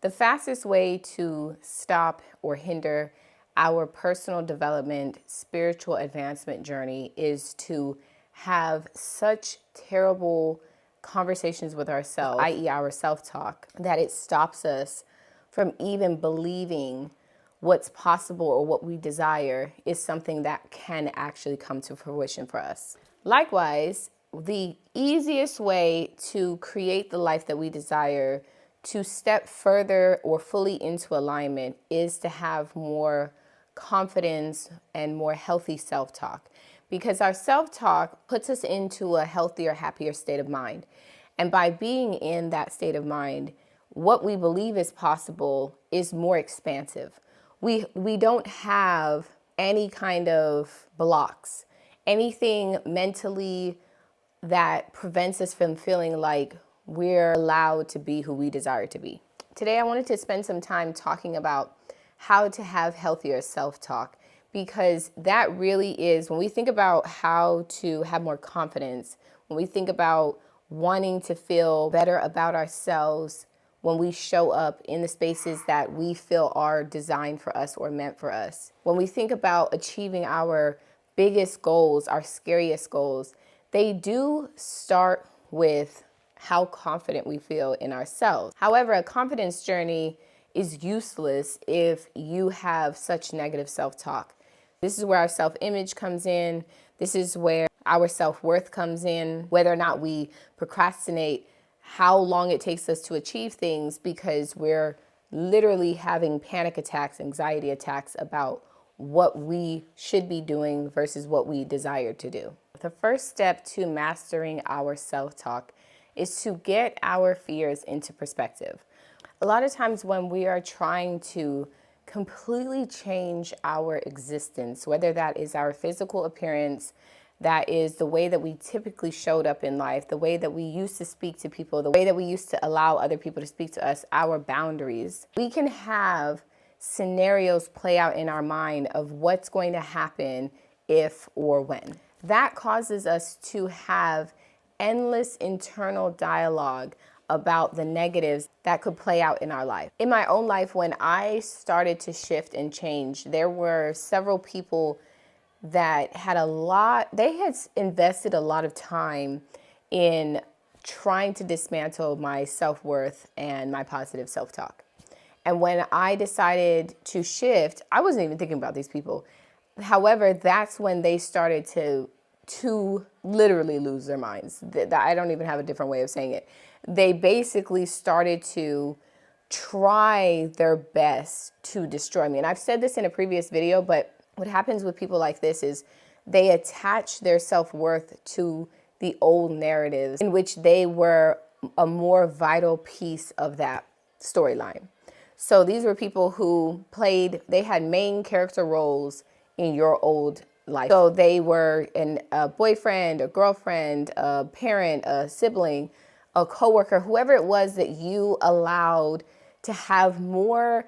The fastest way to stop or hinder our personal development, spiritual advancement journey is to have such terrible conversations with ourselves, i.e. our self-talk, that it stops us from even believing what's possible or what we desire is something that can actually come to fruition for us. Likewise, the easiest way to create the life that we desire, to step further or fully into alignment, is to have more confidence and more healthy self-talk. Because our self-talk puts us into a healthier, happier state of mind. And by being in that state of mind, what we believe is possible is more expansive. We don't have any kind of blocks, anything mentally that prevents us from feeling like we're allowed to be who we desire to be. Today, I wanted to spend some time talking about how to have healthier self-talk, because that really is, when we think about how to have more confidence, when we think about wanting to feel better about ourselves, when we show up in the spaces that we feel are designed for us or meant for us, when we think about achieving our biggest goals, our scariest goals, they do start with how confident we feel in ourselves. However, a confidence journey is useless if you have such negative self-talk. This is where our self-image comes in. This is where our self-worth comes in, whether or not we procrastinate, how long it takes us to achieve things, because we're literally having panic attacks, anxiety attacks about what we should be doing versus what we desire to do. The first step to mastering our self-talk is to get our fears into perspective. A lot of times when we are trying to completely change our existence, whether that is our physical appearance, that is the way that we typically showed up in life, the way that we used to speak to people, the way that we used to allow other people to speak to us, our boundaries, we can have scenarios play out in our mind of what's going to happen if or when. That causes us to have endless internal dialogue about the negatives that could play out in our life. In my own life, when I started to shift and change, there were several people that had they had invested a lot of time in trying to dismantle my self-worth and my positive self-talk. And when I decided to shift, I wasn't even thinking about these people. However, that's when they started to literally lose their minds. I don't even have a different way of saying it. They basically started to try their best to destroy me. And I've said this in a previous video, but what happens with people like this is they attach their self-worth to the old narratives in which they were a more vital piece of that storyline. So these were people who they had main character roles in your old life. So they were a boyfriend, a girlfriend, a parent, a sibling, a coworker, whoever it was that you allowed to have more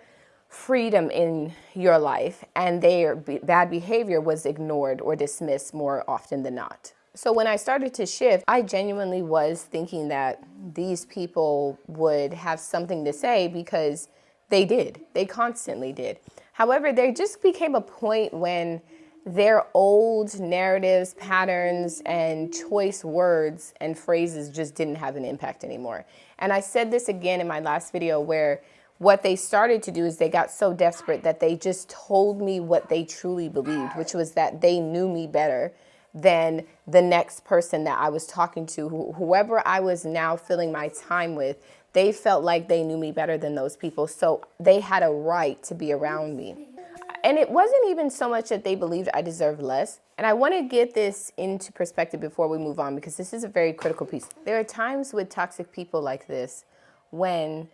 freedom in your life, and their bad behavior was ignored or dismissed more often than not. So when I started to shift, I genuinely was thinking that these people would have something to say, because they did. They constantly did. However, there just became a point when their old narratives, patterns, and choice words and phrases just didn't have an impact anymore. And I said this again in my last video, where what they started to do is they got so desperate that they just told me what they truly believed, which was that they knew me better than the next person that I was talking to. Whoever I was now filling my time with, they felt like they knew me better than those people. So they had a right to be around me. And it wasn't even so much that they believed I deserved less. And I want to get this into perspective before we move on, because this is a very critical piece. There are times with toxic people like this when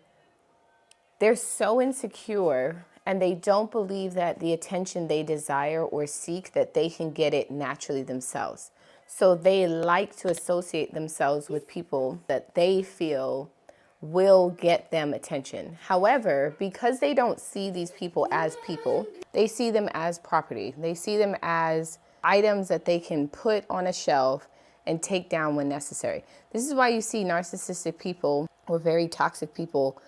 they're so insecure and they don't believe that the attention they desire or seek, that they can get it naturally themselves. So they like to associate themselves with people that they feel will get them attention. However, because they don't see these people as people, they see them as property. They see them as items that they can put on a shelf and take down when necessary. This is why you see narcissistic people or very toxic people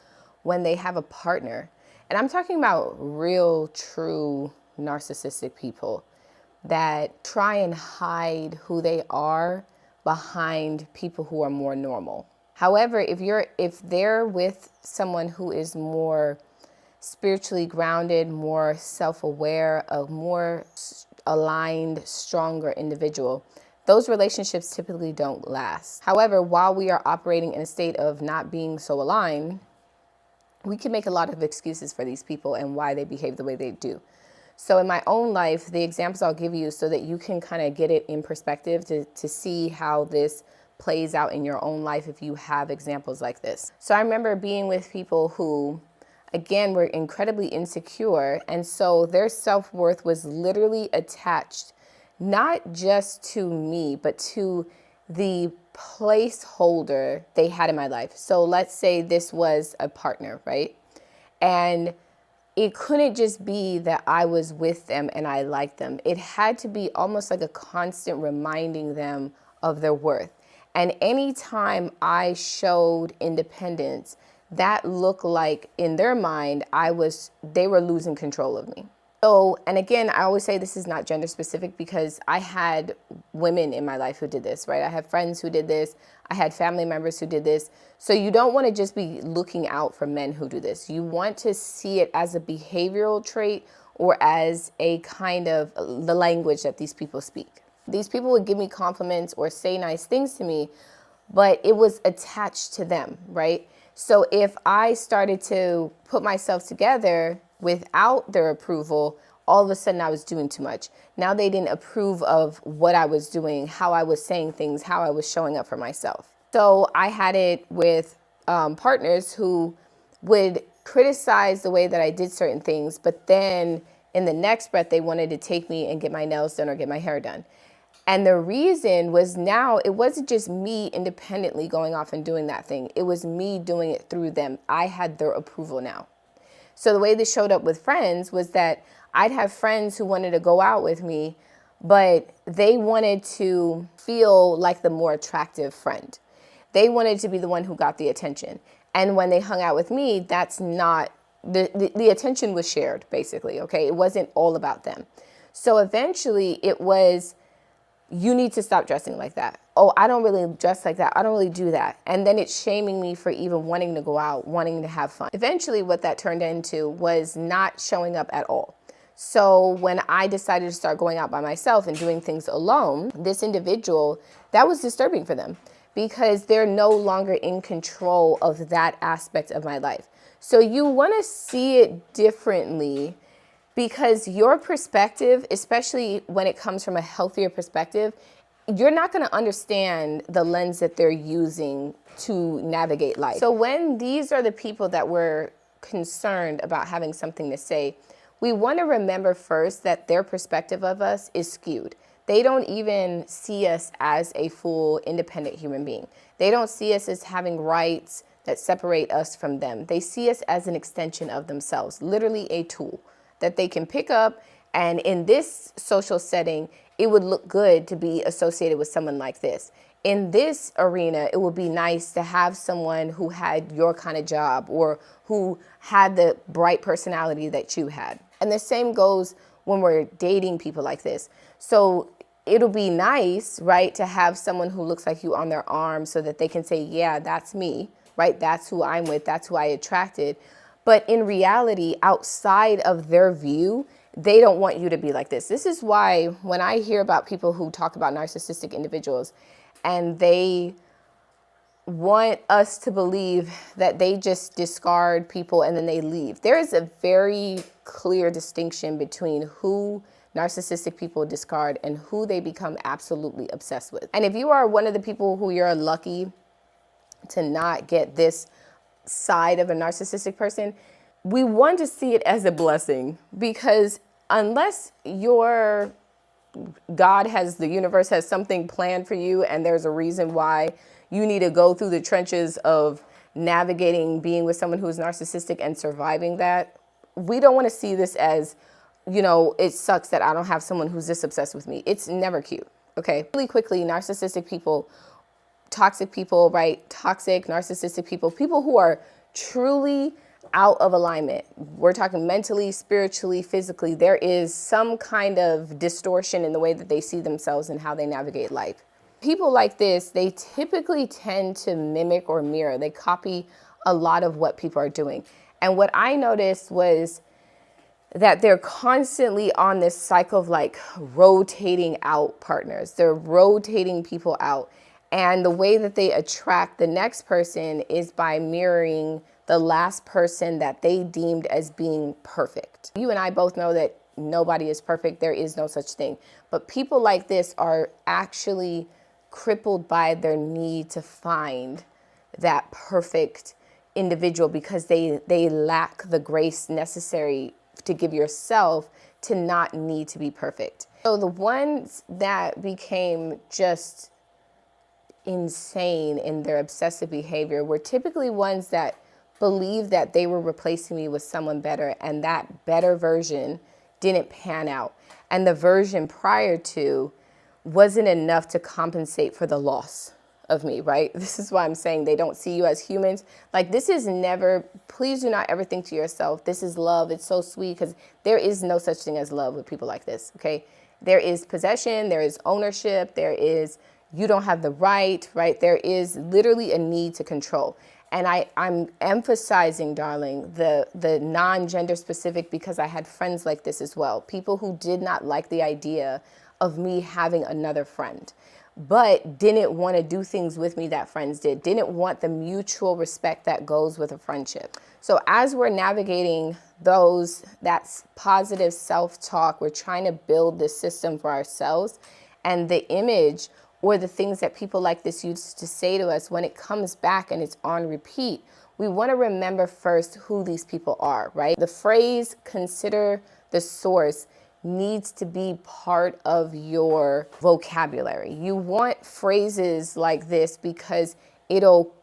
when they have a partner. And I'm talking about real, true narcissistic people that try and hide who they are behind people who are more normal. However, if they're with someone who is more spiritually grounded, more self-aware, a more aligned, stronger individual, those relationships typically don't last. However, while we are operating in a state of not being so aligned, we can make a lot of excuses for these people and why they behave the way they do. So in my own life, the examples I'll give you so that you can kind of get it in perspective to see how this plays out in your own life if you have examples like this. So I remember being with people who, again, were incredibly insecure. And so their self-worth was literally attached not just to me, but to the placeholder they had in my life. So let's say this was a partner, right? And it couldn't just be that I was with them and I liked them. It had to be almost like a constant reminding them of their worth. And anytime I showed independence, that looked like in their mind, they were losing control of me. So, and again, I always say this is not gender specific because I had women in my life who did this, right? I have friends who did this. I had family members who did this. So you don't want to just be looking out for men who do this. You want to see it as a behavioral trait or as a kind of the language that these people speak. These people would give me compliments or say nice things to me, but it was attached to them, right? So if I started to put myself together without their approval, all of a sudden I was doing too much. Now they didn't approve of what I was doing, how I was saying things, how I was showing up for myself. So I had it with partners who would criticize the way that I did certain things, but then in the next breath, they wanted to take me and get my nails done or get my hair done. And the reason was now it wasn't just me independently going off and doing that thing. It was me doing it through them. I had their approval now. So the way this showed up with friends was that I'd have friends who wanted to go out with me, but they wanted to feel like the more attractive friend. They wanted to be the one who got the attention. And when they hung out with me, that's not, the attention was shared, basically, okay? It wasn't all about them. So eventually it was, you need to stop dressing like that. Oh, I don't really dress like that. I don't really do that. And then it's shaming me for even wanting to go out, wanting to have fun. Eventually what that turned into was not showing up at all. So when I decided to start going out by myself and doing things alone, this individual, that was disturbing for them because they're no longer in control of that aspect of my life. So you want to see it differently because your perspective, especially when it comes from a healthier perspective, you're not going to understand the lens that they're using to navigate life. So when these are the people that we're concerned about having something to say, we want to remember first that their perspective of us is skewed. They don't even see us as a full independent human being. They don't see us as having rights that separate us from them. They see us as an extension of themselves, literally a tool that they can pick up. And in this social setting, it would look good to be associated with someone like this. In this arena, it would be nice to have someone who had your kind of job or who had the bright personality that you had. And the same goes when we're dating people like this. So it'll be nice, right, to have someone who looks like you on their arm so that they can say, yeah, that's me, right? That's who I'm with. That's who I attracted. But in reality, outside of their view, they don't want you to be like this. This is why when I hear about people who talk about narcissistic individuals and they want us to believe that they just discard people and then they leave, there is a very clear distinction between who narcissistic people discard and who they become absolutely obsessed with. And if you are one of the people who you're lucky to not get this side of a narcissistic person, we want to see it as a blessing because unless your the universe has something planned for you and there's a reason why you need to go through the trenches of navigating being with someone who's narcissistic and surviving that, we don't want to see this as, you know, it sucks that I don't have someone who's this obsessed with me. It's never cute. Okay. Really quickly, narcissistic people, toxic people, right? Toxic, narcissistic people, people who are truly out of alignment. We're talking mentally, spiritually, physically. There is some kind of distortion in the way that they see themselves and how they navigate life. People like this, they typically tend to mimic or mirror. They copy a lot of what people are doing. And what I noticed was that they're constantly on this cycle of like rotating out partners. They're rotating people out. And the way that they attract the next person is by mirroring the last person that they deemed as being perfect. You and I both know that nobody is perfect. There is no such thing. But people like this are actually crippled by their need to find that perfect individual because they lack the grace necessary to give yourself to not need to be perfect. So the ones that became just insane in their obsessive behavior were typically ones that believed that they were replacing me with someone better, and that better version didn't pan out. And the version prior to wasn't enough to compensate for the loss of me, right? This is why I'm saying they don't see you as humans. Like, this is never, please do not ever think to yourself, this is love. It's so sweet, because there is no such thing as love with people like this, okay? There is possession, there is ownership, there is, you don't have the right? There is literally a need to control. And I'm emphasizing, darling, the non-gender specific, because I had friends like this as well. People who did not like the idea of me having another friend, but didn't want to do things with me that friends did, didn't want the mutual respect that goes with a friendship. So as we're navigating that's positive self-talk, we're trying to build this system for ourselves, and the image or the things that people like this used to say to us, when it comes back and it's on repeat, we want to remember first who these people are, right? The phrase, consider the source, needs to be part of your vocabulary. You want phrases like this because it'll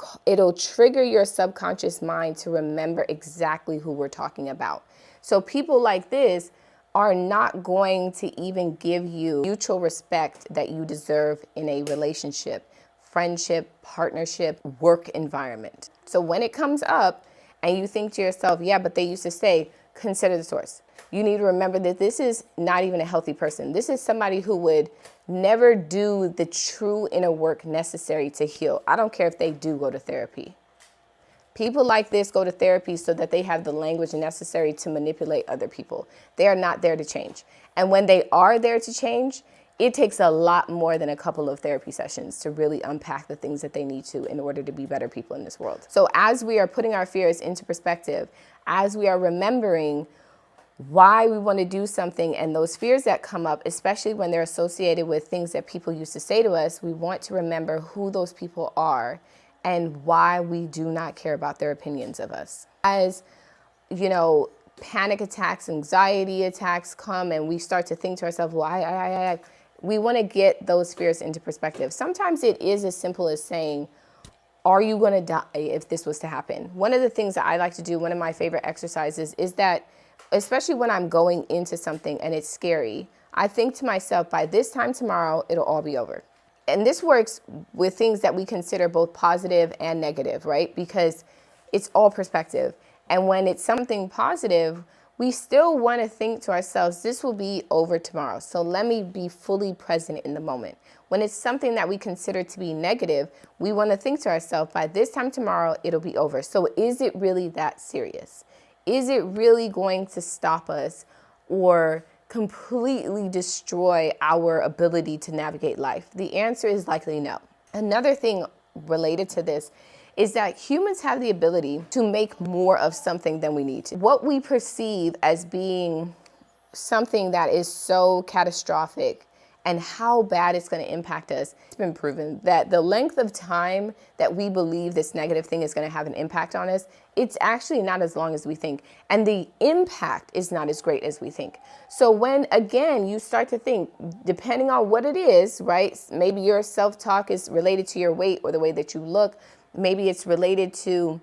trigger your subconscious mind to remember exactly who we're talking about. So people like this are not going to even give you mutual respect that you deserve in a relationship, friendship, partnership, work environment. So when it comes up and you think to yourself, yeah, but they used to say, consider the source. You need to remember that this is not even a healthy person. This is somebody who would never do the true inner work necessary to heal. I don't care if they do go to therapy. People like this go to therapy so that they have the language necessary to manipulate other people. They are not there to change. And when they are there to change, it takes a lot more than a couple of therapy sessions to really unpack the things that they need to in order to be better people in this world. So as we are putting our fears into perspective, as we are remembering why we want to do something, and those fears that come up, especially when they're associated with things that people used to say to us, we want to remember who those people are and why we do not care about their opinions of us. As, panic attacks, anxiety attacks come, and we start to think to ourselves, well, we want to get those fears into perspective. Sometimes it is as simple as saying, are you going to die if this was to happen? One of the things that I like to do, one of my favorite exercises, is that, especially when I'm going into something and it's scary, I think to myself, by this time tomorrow, it'll all be over. And this works with things that we consider both positive and negative, right? Because it's all perspective. And when it's something positive, we still want to think to ourselves, this will be over tomorrow. So let me be fully present in the moment. When it's something that we consider to be negative, we want to think to ourselves, by this time tomorrow, it'll be over. So is it really that serious? Is it really going to stop us or completely destroy our ability to navigate life? The answer is likely no. Another thing related to this is that humans have the ability to make more of something than we need to. What we perceive as being something that is so catastrophic and how bad it's going to impact us, it's been proven that the length of time that we believe this negative thing is going to have an impact on us, it's actually not as long as we think. And the impact is not as great as we think. So when, again, you start to think, depending on what it is, right? Maybe your self-talk is related to your weight or the way that you look. Maybe it's related to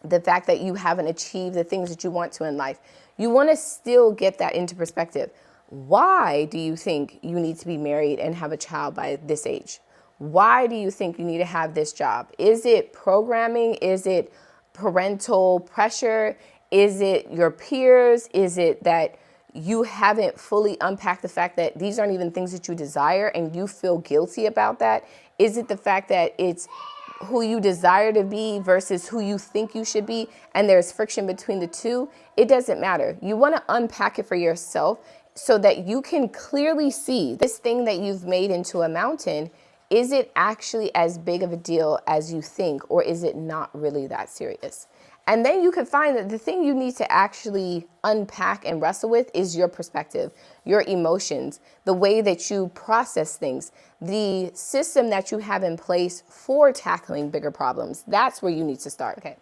the fact that you haven't achieved the things that you want to in life. You want to still get that into perspective. Why do you think you need to be married and have a child by this age? Why do you think you need to have this job? Is it programming? Is it parental pressure? Is it your peers? Is it that you haven't fully unpacked the fact that these aren't even things that you desire and you feel guilty about that? Is it the fact that it's who you desire to be versus who you think you should be, and there's friction between the two? It doesn't matter. You want to unpack it for yourself so that you can clearly see this thing that you've made into a mountain. Is it actually as big of a deal as you think, or is it not really that serious? And then you can find that the thing you need to actually unpack and wrestle with is your perspective, your emotions, the way that you process things, the system that you have in place for tackling bigger problems. That's where you need to start. Okay.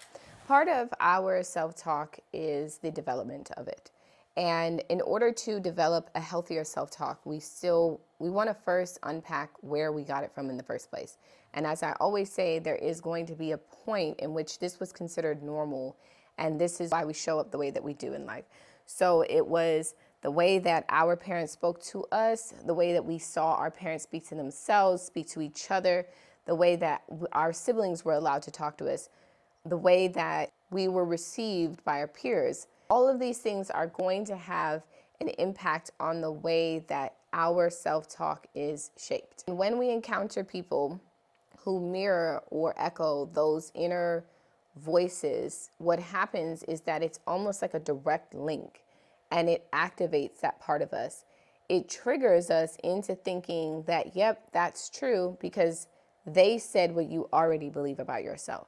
Part of our self-talk is the development of it. And in order to develop a healthier self-talk, we want to first unpack where we got it from in the first place. And as I always say, there is going to be a point in which this was considered normal. And this is why we show up the way that we do in life. So it was the way that our parents spoke to us, the way that we saw our parents speak to themselves, speak to each other, the way that our siblings were allowed to talk to us, the way that we were received by our peers. All of these things are going to have an impact on the way that our self-talk is shaped. And when we encounter people who mirror or echo those inner voices, what happens is that it's almost like a direct link, and it activates that part of us. It triggers us into thinking that, yep, that's true, because they said what you already believe about yourself.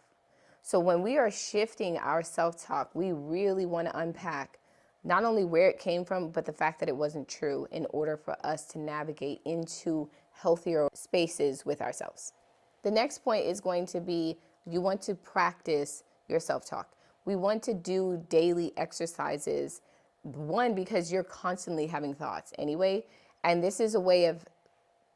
So when we are shifting our self-talk, we really want to unpack not only where it came from, but the fact that it wasn't true, in order for us to navigate into healthier spaces with ourselves. The next point is going to be, you want to practice your self-talk. We want to do daily exercises. One, because you're constantly having thoughts anyway, and this is a way of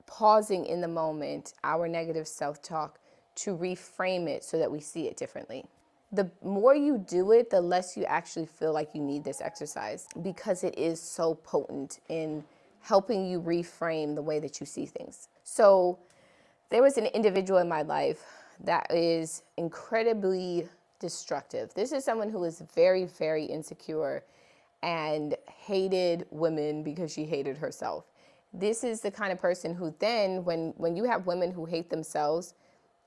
pausing in the moment, our negative self-talk, to reframe it so that we see it differently. The more you do it, the less you actually feel like you need this exercise, because it is so potent in helping you reframe the way that you see things. So there was an individual in my life that is incredibly destructive. This is someone who is very, very insecure and hated women because she hated herself. This is the kind of person who then, when you have women who hate themselves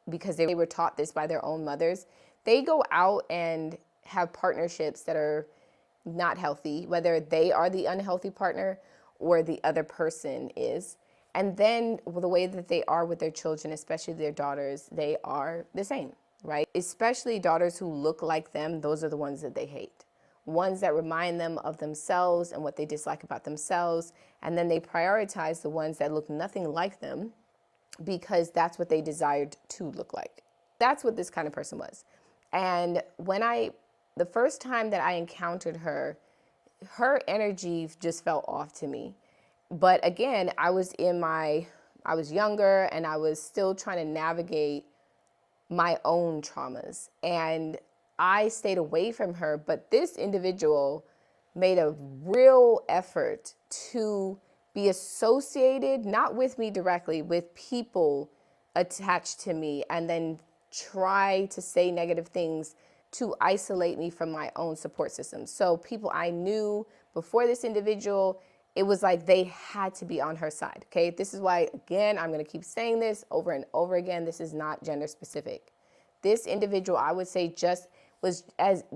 because they were taught this by their own mothers, they go out and have partnerships that are not healthy, whether they are the unhealthy partner or the other person is. And then the way that they are with their children, especially their daughters, they are the same, right? Especially daughters who look like them, those are the ones that they hate. Ones that remind them of themselves and what they dislike about themselves. And then they prioritize the ones that look nothing like them, because that's what they desired to look like. That's what this kind of person was. And the first time that I encountered her, her energy just felt off to me. But again, I was younger, and I was still trying to navigate my own traumas. And I stayed away from her, but this individual made a real effort to be associated, not with me directly, with people attached to me, and then try to say negative things to isolate me from my own support system. So people I knew before this individual, it was like they had to be on her side, okay? This is why, again, I'm gonna keep saying this over and over again, this is not gender specific. This individual, I would say, was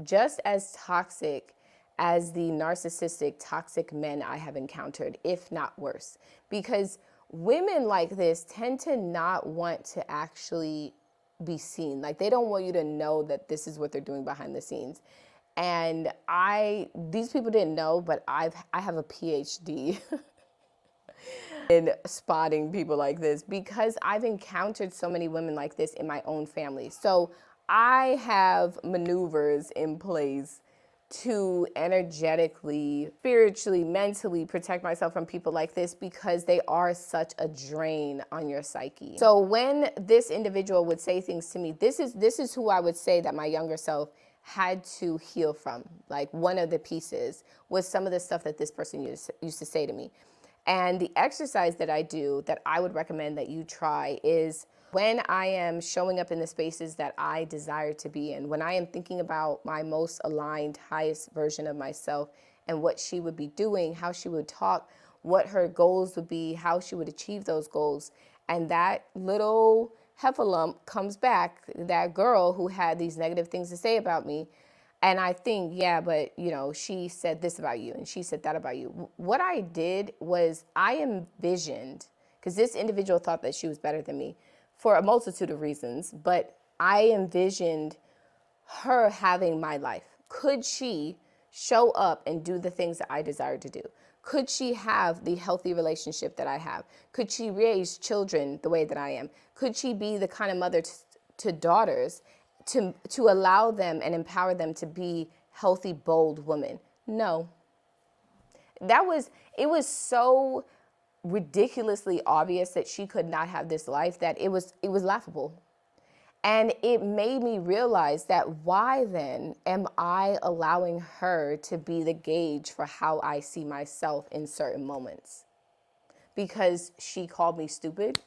just as toxic as the narcissistic, toxic men I have encountered, if not worse. Because women like this tend to not want to actually be seen. Like, they don't want you to know that this is what they're doing behind the scenes. And these people didn't know, but I have a PhD in spotting people like this, because I've encountered so many women like this in my own family. So I have maneuvers in place to energetically, spiritually, mentally protect myself from people like this, because they are such a drain on your psyche. So when this individual would say things to me, this is who I would say that my younger self had to heal from. Like, one of the pieces was some of the stuff that this person used to say to me. And the exercise that I do that I would recommend that you try is when I am showing up in the spaces that I desire to be in, when I am thinking about my most aligned, highest version of myself and what she would be doing, how she would talk, what her goals would be, how she would achieve those goals. And that little heffalump comes back, that girl who had these negative things to say about me. And I think, yeah, but she said this about you and she said that about you. What I did was I envisioned, because this individual thought that she was better than me for a multitude of reasons, but I envisioned her having my life. Could she show up and do the things that I desired to do? Could she have the healthy relationship that I have? Could she raise children the way that I am? Could she be the kind of mother to daughters to allow them and empower them to be healthy, bold women? No. It was so ridiculously obvious that she could not have this life that it was laughable. And it made me realize that why then am I allowing her to be the gauge for how I see myself in certain moments? Because she called me stupid,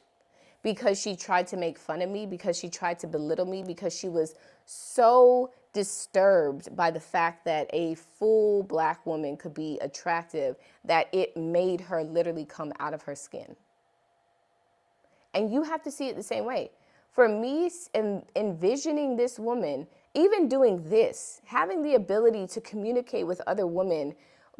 because she tried to make fun of me, because she tried to belittle me, because she was so disturbed by the fact that a full Black woman could be attractive that it made her literally come out of her skin. And you have to see it the same way. For me, envisioning this woman, even doing this, having the ability to communicate with other women,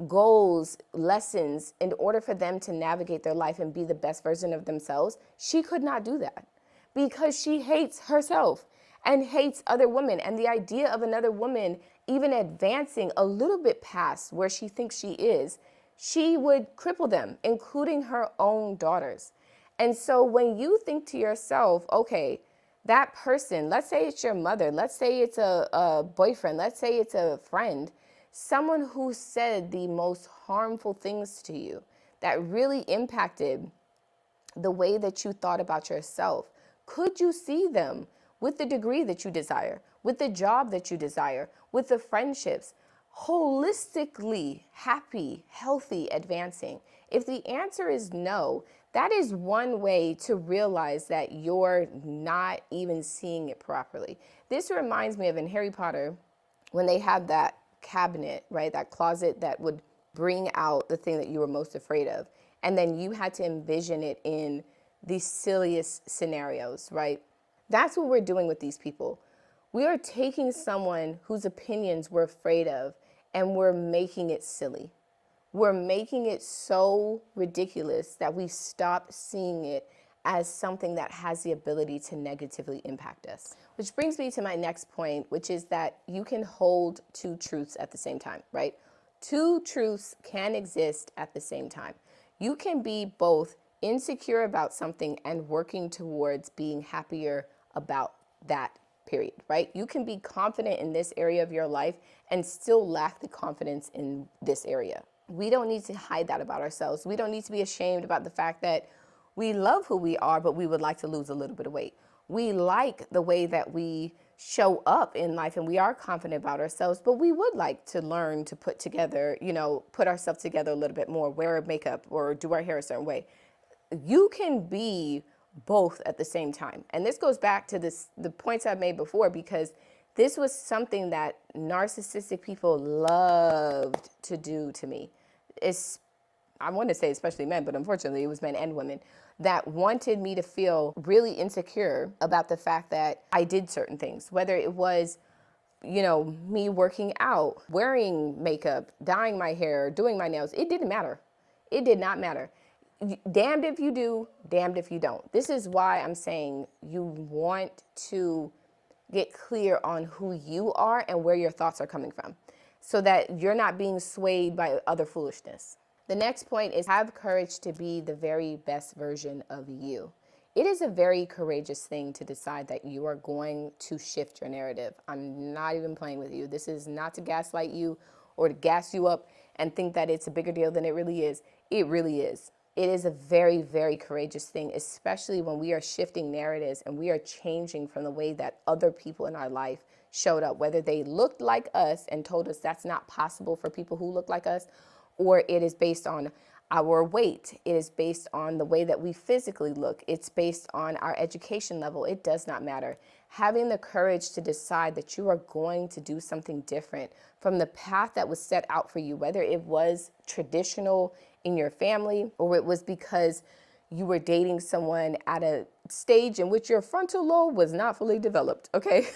goals, lessons, in order for them to navigate their life and be the best version of themselves, she could not do that because she hates herself and hates other women. And the idea of another woman even advancing a little bit past where she thinks she is, she would cripple them, including her own daughters. And so when you think to yourself, okay, that person, let's say it's your mother, let's say it's a boyfriend, let's say it's a friend, someone who said the most harmful things to you that really impacted the way that you thought about yourself, could you see them with the degree that you desire, with the job that you desire, with the friendships, holistically happy, healthy, advancing? If the answer is no, that is one way to realize that you're not even seeing it properly. This reminds me of in Harry Potter, when they had that cabinet, right, that closet that would bring out the thing that you were most afraid of. And then you had to envision it in the silliest scenarios, right? That's what we're doing with these people. We are taking someone whose opinions we're afraid of and we're making it silly. We're making it so ridiculous that we stop seeing it as something that has the ability to negatively impact us. Which brings me to my next point, which is that you can hold two truths at the same time, right? Two truths can exist at the same time. You can be both insecure about something and working towards being happier about that period, right? You can be confident in this area of your life and still lack the confidence in this area. We don't need to hide that about ourselves. We don't need to be ashamed about the fact that we love who we are, but we would like to lose a little bit of weight. We like the way that we show up in life and we are confident about ourselves, but we would like to learn to put ourselves together a little bit more, wear makeup or do our hair a certain way. You can be both at the same time. And this goes back to the points I've made before, because this was something that narcissistic people loved to do to me. I want to say especially men, but unfortunately it was men and women that wanted me to feel really insecure about the fact that I did certain things, whether it was, me working out, wearing makeup, dyeing my hair, doing my nails. It didn't matter. It did not matter. Damned if you do, damned if you don't. This is why I'm saying you want to get clear on who you are and where your thoughts are coming from so that you're not being swayed by other foolishness. The next point is have courage to be the very best version of you. It is a very courageous thing to decide that you are going to shift your narrative. I'm not even playing with you. This is not to gaslight you or to gas you up and think that it's a bigger deal than it really is. It really is. It is a very, very courageous thing, especially when we are shifting narratives and we are changing from the way that other people in our life showed up, whether they looked like us and told us that's not possible for people who look like us, or it is based on our weight. It is based on the way that we physically look. It's based on our education level. It does not matter. Having the courage to decide that you are going to do something different from the path that was set out for you, whether it was traditional in your family or it was because you were dating someone at a stage in which your frontal lobe was not fully developed, okay?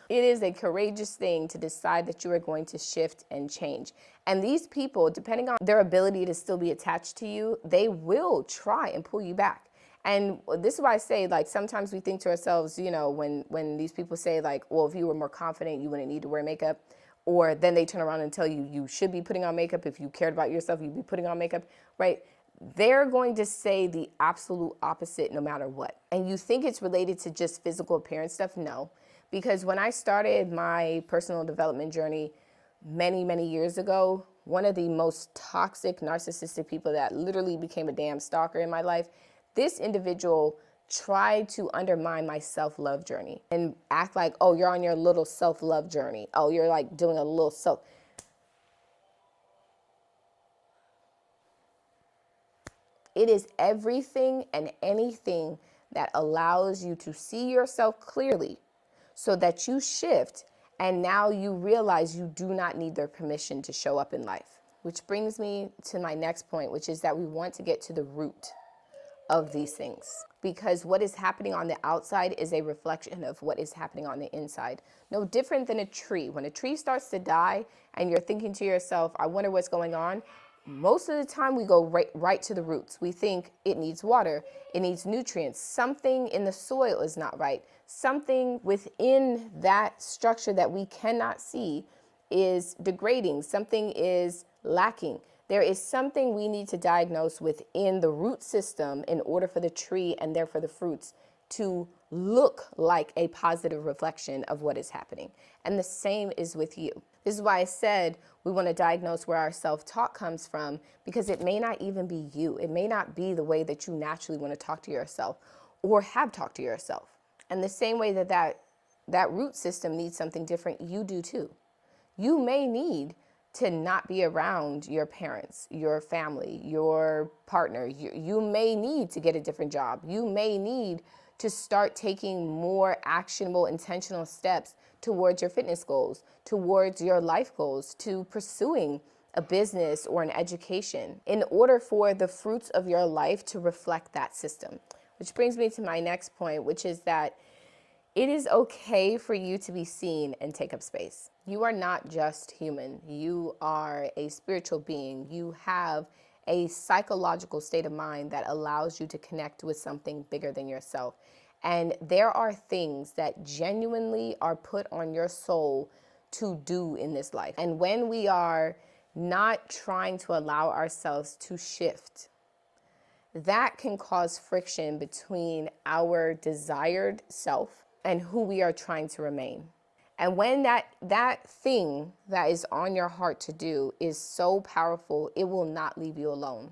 It is a courageous thing to decide that you are going to shift and change. And these people, depending on their ability to still be attached to you, they will try and pull you back. And this is why I say, like, sometimes we think to ourselves, you know, when these people say, like, well, if you were more confident, you wouldn't need to wear makeup. Or then they turn around and tell you, you should be putting on makeup. If you cared about yourself, you'd be putting on makeup, right? They're going to say the absolute opposite no matter what. And you think it's related to just physical appearance stuff? No. Because when I started my personal development journey many, many years ago, one of the most toxic, narcissistic people that literally became a damn stalker in my life, this individual tried to undermine my self-love journey and act like, oh, you're on your little self-love journey. Oh, you're like doing a little self. It is everything and anything that allows you to see yourself clearly so that you shift and now you realize you do not need their permission to show up in life. Which brings me to my next point, which is that we want to get to the root of these things, because what is happening on the outside is a reflection of what is happening on the inside. No different than a tree. When a tree starts to die and you're thinking to yourself, I wonder what's going on, most of the time we go right to the roots. We think it needs water, it needs nutrients, something in the soil is not right, something within that structure that we cannot see is degrading, something is lacking. There is something we need to diagnose within the root system in order for the tree and therefore the fruits to look like a positive reflection of what is happening. And the same is with you. This is why I said we want to diagnose where our self-talk comes from, because it may not even be you. It may not be the way that you naturally want to talk to yourself or have talked to yourself. And the same way that root system needs something different, you do too. You may need to not be around your parents, your family, your partner. You may need to get a different job. You may need to start taking more actionable, intentional steps towards your fitness goals, towards your life goals, to pursuing a business or an education in order for the fruits of your life to reflect that system. Which brings me to my next point, which is that it is okay for you to be seen and take up space. You are not just human. You are a spiritual being. You have a psychological state of mind that allows you to connect with something bigger than yourself. And there are things that genuinely are put on your soul to do in this life. And when we are not trying to allow ourselves to shift, that can cause friction between our desired self and who we are trying to remain. And when that thing that is on your heart to do is so powerful, it will not leave you alone.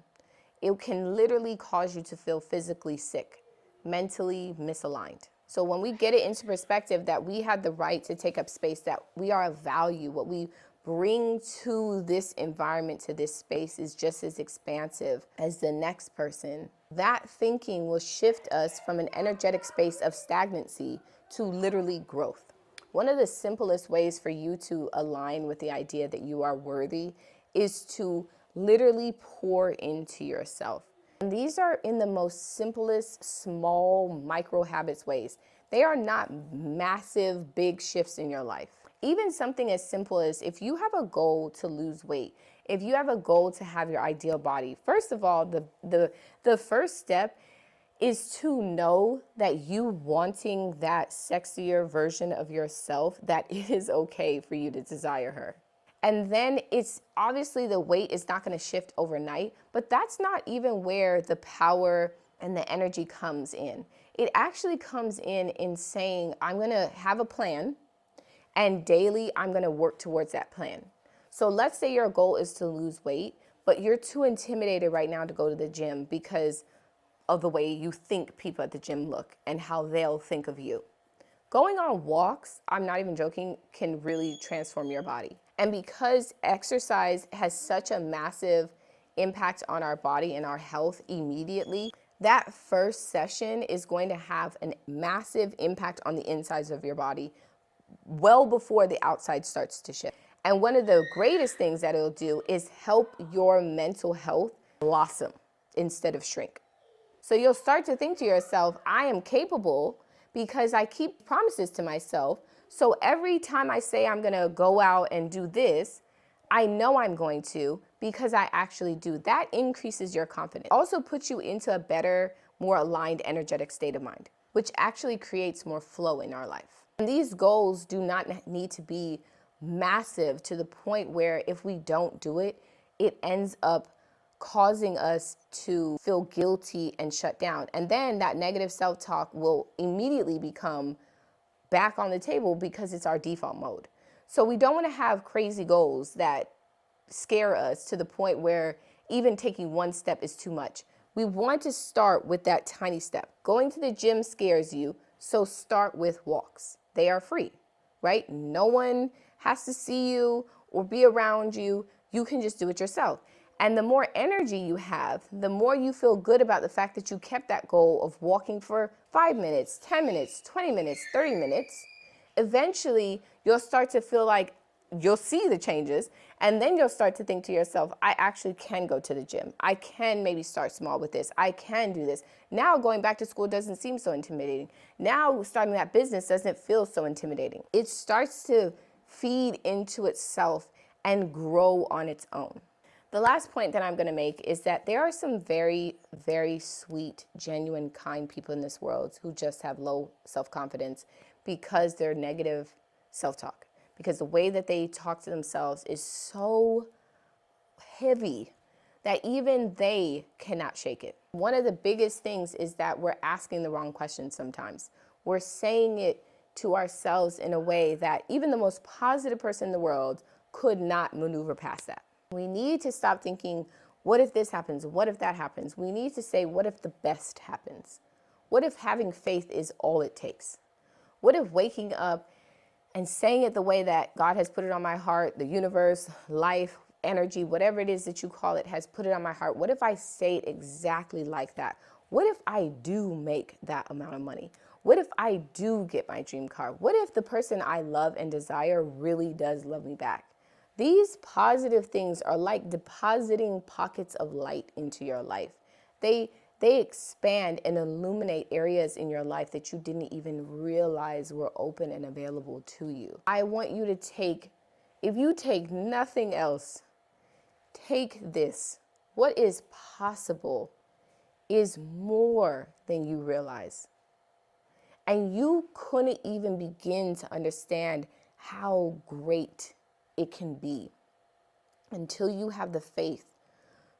It can literally cause you to feel physically sick, mentally misaligned. So when we get it into perspective that we have the right to take up space, that we are of value, what we bring to this environment, to this space, is just as expansive as the next person, that thinking will shift us from an energetic space of stagnancy to literally growth. One of the simplest ways for you to align with the idea that you are worthy is to literally pour into yourself. And these are in the most simplest, small, micro habits ways. They are not massive, big shifts in your life. Even something as simple as if you have a goal to lose weight, if you have a goal to have your ideal body, first of all, the first step is to know that you wanting that sexier version of yourself, that it is okay for you to desire her. And then it's obviously the weight is not going to shift overnight, but that's not even where the power and the energy comes in. It actually comes in saying, I'm going to have a plan and daily I'm going to work towards that plan. So let's say your goal is to lose weight, but you're too intimidated right now to go to the gym because of the way you think people at the gym look and how they'll think of you. Going on walks, I'm not even joking, can really transform your body. And because exercise has such a massive impact on our body and our health immediately, that first session is going to have a massive impact on the insides of your body well before the outside starts to shift. And one of the greatest things that it'll do is help your mental health blossom instead of shrink. So you'll start to think to yourself, I am capable because I keep promises to myself. So every time I say I'm going to go out and do this, I know I'm going to because I actually do. That increases your confidence. Also puts you into a better, more aligned, energetic state of mind, which actually creates more flow in our life. And these goals do not need to be massive to the point where if we don't do it, it ends up causing us to feel guilty and shut down. And then that negative self-talk will immediately become back on the table because it's our default mode. So we don't want to have crazy goals that scare us to the point where even taking one step is too much. We want to start with that tiny step. Going to the gym scares you, so start with walks. They are free, right? No one has to see you or be around you. You can just do it yourself. And the more energy you have, the more you feel good about the fact that you kept that goal of walking for 5 minutes, 10 minutes, 20 minutes, 30 minutes. Eventually, you'll start to feel like you'll see the changes, and then you'll start to think to yourself, I actually can go to the gym. I can maybe start small with this. I can do this. Now going back to school doesn't seem so intimidating. Now starting that business doesn't feel so intimidating. It starts to feed into itself and grow on its own. The last point that I'm going to make is that there are some very, very sweet, genuine, kind people in this world who just have low self-confidence because they're negative self-talk. Because the way that they talk to themselves is so heavy that even they cannot shake it. One of the biggest things is that we're asking the wrong questions sometimes. We're saying it to ourselves in a way that even the most positive person in the world could not maneuver past that. We need to stop thinking, what if this happens? What if that happens? We need to say, what if the best happens? What if having faith is all it takes? What if waking up and saying it the way that God has put it on my heart, the universe, life, energy, whatever it is that you call it, has put it on my heart? What if I say it exactly like that? What if I do make that amount of money? What if I do get my dream car? What if the person I love and desire really does love me back? These positive things are like depositing pockets of light into your life. They expand and illuminate areas in your life that you didn't even realize were open and available to you. I want you to take, if you take nothing else, take this. What is possible is more than you realize. And you couldn't even begin to understand how great it can be until you have the faith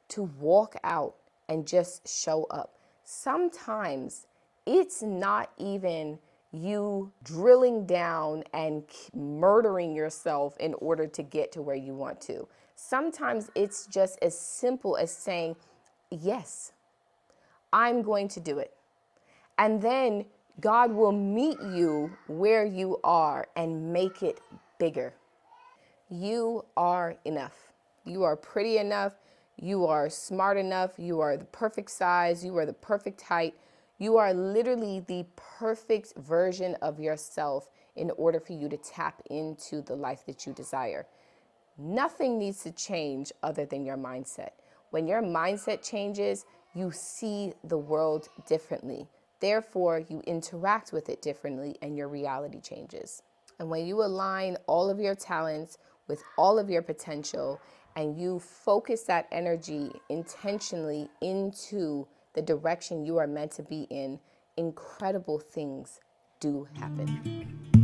to walk out and just show up. Sometimes it's not even you drilling down and murdering yourself in order to get to where you want to. Sometimes it's just as simple as saying, yes, I'm going to do it. And then God will meet you where you are and make it bigger. You are enough. You are pretty enough. You are smart enough. You are the perfect size. You are the perfect height. You are literally the perfect version of yourself in order for you to tap into the life that you desire. Nothing needs to change other than your mindset. When your mindset changes, you see the world differently. Therefore, you interact with it differently and your reality changes. And when you align all of your talents with all of your potential and you focus that energy intentionally into the direction you are meant to be in, incredible things do happen.